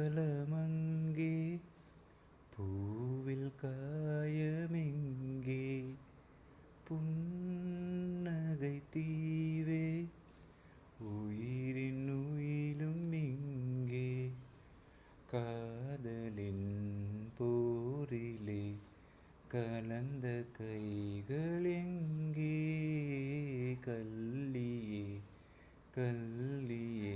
போர்க்களமங்கே பூவில் காயமெங்கே புன்னகை தீவே உயிரின் உயிலும் எங்கே காதலின் போரிலே கலந்த கைகள் எங்கே கள்ளியே கள்ளியே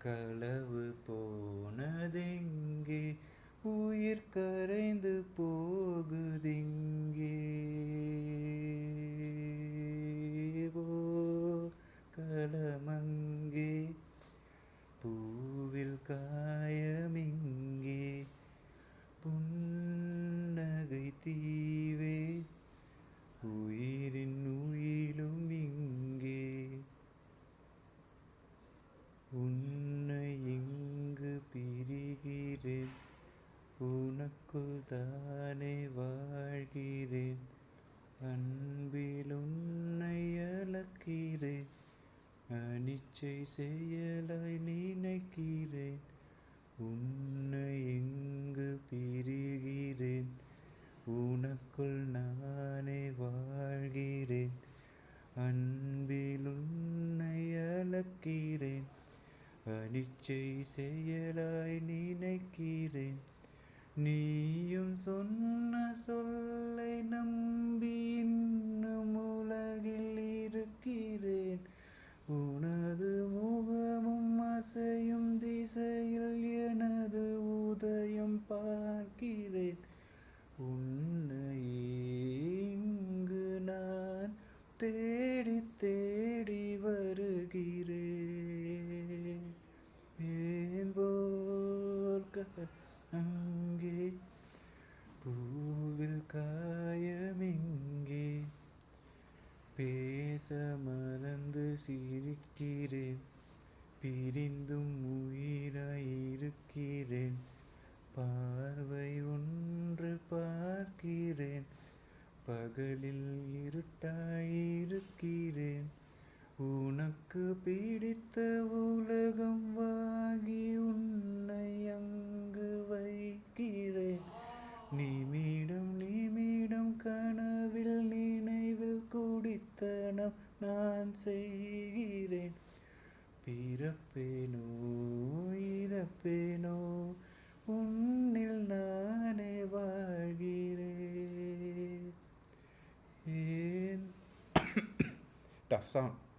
களவு போனதெங்கே உயிர் கரைந்து போகுதெங்கே களமங்கே பூவில் காயமெங்கே புன்னகை தீவே உயிரின் உயிலும் இங்கே உன்னை எங்கு பிரிகிறேன் உனக்குள் தானே வாழ்கிறேன் அன்பில் உன்னை அளக்கிறேன் அனிச்சை செயலாய் நினைக்கிறேன் உன்னை எங்கு பிரிகிறேன் உனக்குள் நானே வாழ்கிறேன் அன்பில் உன்னை அளக்கிறேன் அனிச்சை செயலாய் நினைக்கிறேன் நீயும் சொன்ன சொல்லை நம்பி இன்னும் உலகில் இருக்கிறேன் உனது முகமும் அசையும் திசையில் எனது உதயம் பார்க்கிறேன் உன்னையே இங்கு நான் தேடி தேடி வருகிறேன் ஏன் அங்கே பூவில் காயமெங்கே பேச மறந்து சிரிக்கிறேன் பிரிந்தும் உயிராயிருக்கிறேன் பார்வை ஒன்று பார்க்கிறேன் பகலில் இருட்டாயிருக்கிறேன் உனக்கு பிடித்த உலகம் வாங்கி உன்னை அங்கு வைக்கிறேன் நிமிடம் நிமிடம் கனவில் நினைவில் குடித்தனம் நான் செய்கிறேன் பிறப்பேனோ இறப்பேனோ உன்னில் நானே வாழ்கிறேன் ஏன் tough song